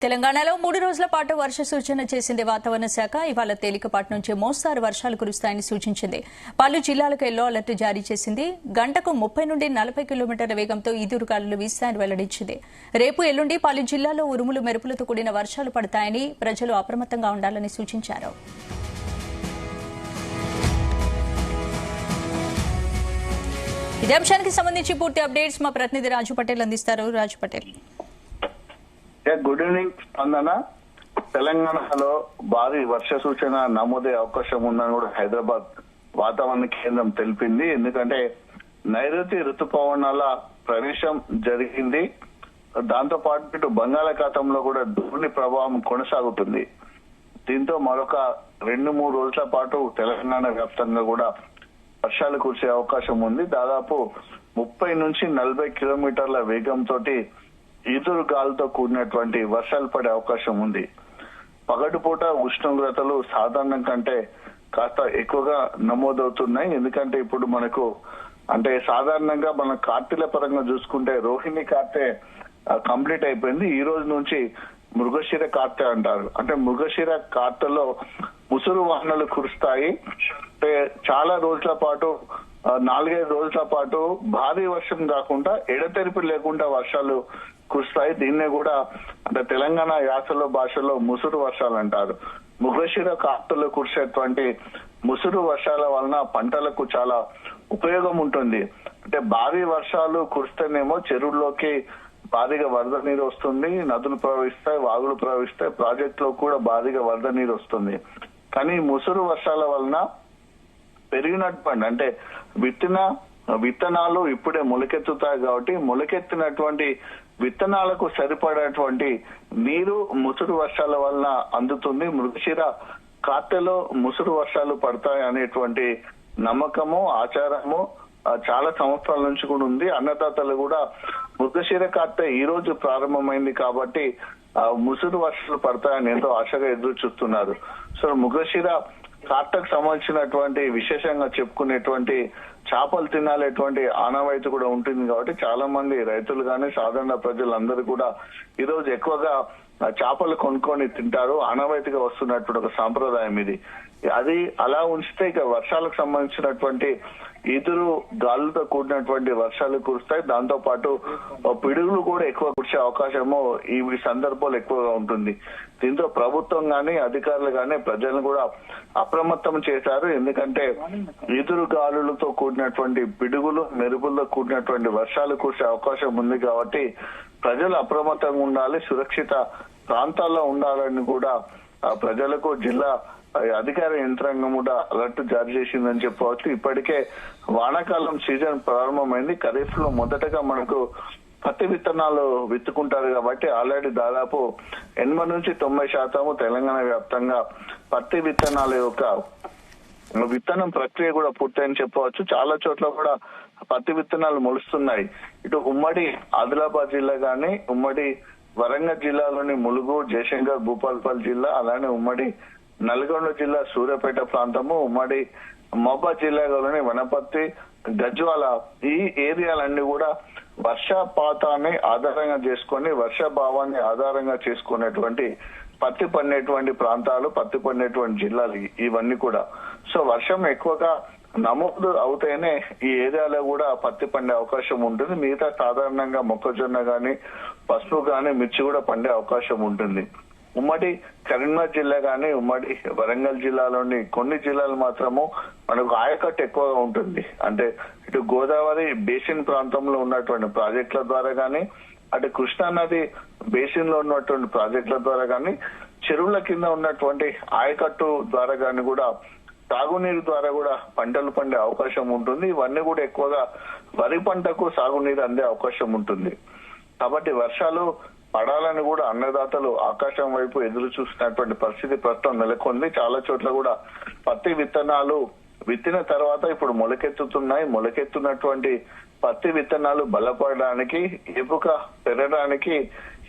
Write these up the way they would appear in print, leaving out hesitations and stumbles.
తెలంగాణలో 3 రోజుల పాటు వర్ష సూచన చేసింది వాతావరణ శాఖ. ఇవాళ తేలికపాటి నుంచి మోస్తారు వర్షాలు కురుస్తాయని సూచించింది. పలు జిల్లాలకు ఎల్లో అలర్ట్ జారీ చేసింది. గంటకు 30 నుండి 40 కిలోమీటర్ల వేగంతో ఈదురుగాలులు వీస్తాయని వెల్లడించింది. రేపు ఎల్లుండి పలు జిల్లాల్లో ఉరుములు మెరుపులతో కూడిన వర్షాలు పడతాయని ప్రజలు అప్రమత్తంగా ఉండాలని సూచించారు. ఇదే అంశానికి సంబంధించి పూర్తి అప్డేట్స్ మా ప్రతినిధి రాజు పటేల్ అందిస్తారు. రాజు పటేల్. గుడ్ ఈవినింగ్ స్పందన. తెలంగాణలో భారీ వర్ష సూచన నమోదే అవకాశం ఉందని కూడా హైదరాబాద్ వాతావరణ కేంద్రం తెలిపింది. ఎందుకంటే నైరుతి రుతుపవనాల ప్రవేశం జరిగింది. దాంతో పాటు ఇటు బంగాళాఖాతంలో కూడా ద్రోణి ప్రభావం కొనసాగుతుంది. దీంతో మరొక 2-3 రోజుల పాటు తెలంగాణ వ్యాప్తంగా కూడా వర్షాలు కురిసే అవకాశం ఉంది. దాదాపు 30 నుంచి 40 కిలోమీటర్ల వేగంతో ఈదురు గాలితో కూడినటువంటి వర్షాలు పడే అవకాశం ఉంది. పగటిపూట ఉష్ణోగ్రతలు సాధారణం కంటే కాస్త ఎక్కువగా నమోదవుతున్నాయి. ఎందుకంటే ఇప్పుడు మనకు అంటే సాధారణంగా మన కార్తీల పరంగా చూసుకుంటే రోహిణి కార్తె కంప్లీట్ అయిపోయింది. ఈ రోజు నుంచి మృగశిర కార్తె అంటారు. అంటే మృగశిర కార్తెలో ముసురు వాహనాలు కురుస్తాయి. అంటే చాలా రోజుల పాటు 4-5 రోజుల పాటు భారీ వర్షం కాకుండా ఎడతెరిపి లేకుండా వర్షాలు కురుస్తాయి. దీన్నే కూడా అంటే తెలంగాణ యాసలో భాషలో ముసురు వర్షాలు అంటారు. మృగశిర కార్తెలో కురిసేటువంటి ముసురు వర్షాల వలన పంటలకు చాలా ఉపయోగం ఉంటుంది. అంటే భారీ వర్షాలు కురిస్తేనేమో చెరువుల్లోకి భారీగా వరద నీరు వస్తుంది, నదులు ప్రవహిస్తాయి, వాగులు ప్రవహిస్తాయి, ప్రాజెక్టులో కూడా భారీగా వరద నీరు వస్తుంది. కానీ ముసురు వర్షాల వలన పెరిగినటువంటి అంటే విత్తనాలు ఇప్పుడే మొలకెత్తుతాయి కాబట్టి మొలకెత్తినటువంటి విత్తనాలకు సరిపడేటువంటి నీరు ముసురు వర్షాల వలన అందుతుంది. మృగశిర కార్తెలో ముసురు వర్షాలు పడతాయి అనేటువంటి నమ్మకము, ఆచారము చాలా సంవత్సరాల నుంచి కూడా ఉంది. అన్నదాతలు కూడా మృగశిర కార్తె ఈ రోజు ప్రారంభమైంది కాబట్టి ముసురు వర్షాలు పడతాయని ఎంతో ఆశగా ఎదురు చూస్తున్నారు. సో మృగశిర కార్తెకు సంబంధించినటువంటి విశేషంగా చెప్పుకునేటువంటి చేపలు తినాలేటువంటి ఆనవాయితీ కూడా ఉంటుంది కాబట్టి చాలా మంది రైతులు కానీ సాధారణ ప్రజలందరూ కూడా ఈ రోజు ఎక్కువగా చేపలు కొనుక్కొని తింటారు. ఆనవాయితీగా వస్తున్నటువంటి ఒక సాంప్రదాయం ఇది. అది అలా ఉంచితే ఇక వర్షాలకు సంబంధించినటువంటి ఈదురు గాలులతో కూడినటువంటి వర్షాలు కురుస్తాయి. దాంతో పాటు పిడుగులు కూడా ఎక్కువ కురిసే అవకాశము ఈ సందర్భాలు ఎక్కువగా ఉంటుంది. దీంతో ప్రభుత్వం గాని అధికారులు గాని ప్రజలను కూడా అప్రమత్తం చేశారు. ఎందుకంటే ఈదురు గాలులతో కూడినటువంటి పిడుగులు మెరుపులతో కూడినటువంటి వర్షాలు కురిసే అవకాశం ఉంది కాబట్టి ప్రజలు అప్రమత్తంగా ఉండాలి, సురక్షిత ప్రాంతాల్లో ఉండాలని కూడా ప్రజలకు జిల్లా అధికార యంత్రాంగం కూడా అలర్ట్ జారీ చేసిందని చెప్పవచ్చు. ఇప్పటికే వానాకాలం సీజన్ ప్రారంభమైంది. ఖరీఫ్ లో మొదటగా మనకు పత్తి విత్తనాలు విత్తుకుంటారు కాబట్టి ఆల్రెడీ దాదాపు 80 నుంచి 90% తెలంగాణ వ్యాప్తంగా పత్తి విత్తనాల యొక్క విత్తనం ప్రక్రియ కూడా పూర్తయిందని చెప్పవచ్చు. చాలా చోట్ల కూడా పత్తి విత్తనాలు మొలుస్తున్నాయి. ఇటు ఉమ్మడి ఆదిలాబాద్ జిల్లా గాని, ఉమ్మడి వరంగల్ జిల్లాలోని ములుగు, జయశంకర్, భూపాలపల్లి జిల్లా, అలానే ఉమ్మడి నల్గొండ జిల్లా సూర్యాపేట ప్రాంతము, ఉమ్మడి మహబూబాబాద్ జిల్లాలోని వనపర్తి, గజ్వాల ఈ ఏరియాలన్నీ కూడా వర్షపాతాన్ని ఆధారంగా చేసుకొని వర్షాభావాన్ని ఆధారంగా చేసుకునేటువంటి పత్తి పండేటువంటి ప్రాంతాలు, పత్తి పండేటువంటి జిల్లాలు ఇవన్నీ కూడా. సో వర్షం ఎక్కువగా నమోదు అవుతేనే ఈ ఏరియాలో కూడా పత్తి పండే అవకాశం ఉంటుంది. మిగతా సాధారణంగా మొక్కజొన్న గాని, పసుపు గాని, మిర్చి కూడా పండే అవకాశం ఉంటుంది. ఉమ్మడి కరీంనగర్ జిల్లా గాని, ఉమ్మడి వరంగల్ జిల్లాలోని కొన్ని జిల్లాలు మాత్రము మనకు ఆయకట్టు ఎక్కువగా ఉంటుంది. అంటే ఇటు గోదావరి బేసిన్ ప్రాంతంలో ఉన్నటువంటి ప్రాజెక్టుల ద్వారా గాని, అటు కృష్ణా నది బేసిన్ లో ఉన్నటువంటి ప్రాజెక్టుల ద్వారా గాని, చెరువుల కింద ఉన్నటువంటి ఆయకట్టు ద్వారా గాని కూడా సాగునీరు ద్వారా కూడా పంటలు పండే అవకాశం ఉంటుంది. ఇవన్నీ కూడా ఎక్కువగా వరి పంటకు సాగునీరు అందే అవకాశం ఉంటుంది. కాబట్టి వర్షాలు పడాలని కూడా అన్నదాతలు ఆకాశం వైపు ఎదురు చూసినటువంటి పరిస్థితి ప్రస్తుతం నెలకొంది. చాలా చోట్ల కూడా పత్తి విత్తనాలు విత్తిన తర్వాత ఇప్పుడు మొలకెత్తుతున్నాయి. మొలకెత్తున్నటువంటి పత్తి విత్తనాలు బలపడడానికి, ఏపుక పెరగడానికి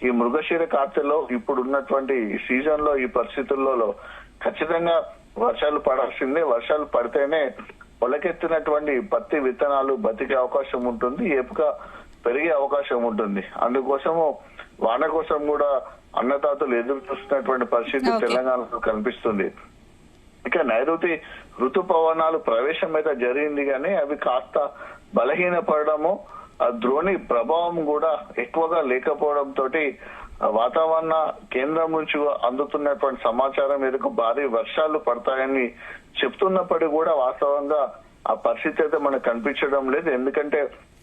ఈ మృగశిర కార్తెలో ఇప్పుడు ఉన్నటువంటి సీజన్ లో ఈ పరిస్థితుల్లో ఖచ్చితంగా వర్షాలు పడాల్సిందే. వర్షాలు పడితేనే మొలకెత్తినటువంటి పత్తి విత్తనాలు బతికే అవకాశం ఉంటుంది. ఏపుక పెరిగే అవకాశం ఉంటుంది. అందుకోసము వాన కోసం కూడా అన్నదాతలు ఎదురు చూస్తున్నటువంటి పరిస్థితి తెలంగాణలో కనిపిస్తుంది. ఇక నైరుతి ఋతుపవనాలు ప్రవేశం అయితే జరిగింది కానీ అవి కాస్త బలహీనపడము, ఆ ద్రోణి ప్రభావం కూడా ఎక్కువగా లేకపోవడం తోటి వాతావరణ కేంద్రం నుంచి అందుతున్నటువంటి సమాచారం మేరకు భారీ వర్షాలు పడతాయని చెప్తున్నప్పటికీ కూడా వాస్తవంగా ఆ పరిస్థితి అయితే మనకు కనిపించడం లేదు. ఎందుకంటే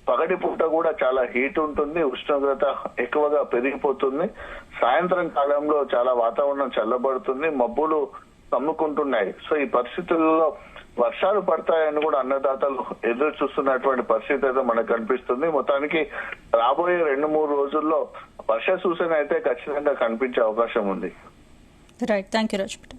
పగటి పూట కూడా చాలా హీట్ ఉంటుంది, ఉష్ణోగ్రత ఎక్కువగా పెరిగిపోతుంది. సాయంత్రం కాలంలో చాలా వాతావరణం చల్లబడుతుంది, మబ్బులు కమ్ముకుంటున్నాయి. సో ఈ పరిస్థితుల్లో వర్షాలు పడతాయని కూడా అన్నదాతలు ఎదురు చూస్తున్నటువంటి పరిస్థితి అయితే మనకు కనిపిస్తుంది. మొత్తానికి రాబోయే 2-3 రోజుల్లో వర్ష సూచన అయితే ఖచ్చితంగా కనిపించే అవకాశం ఉంది. Right, thank you Rajput.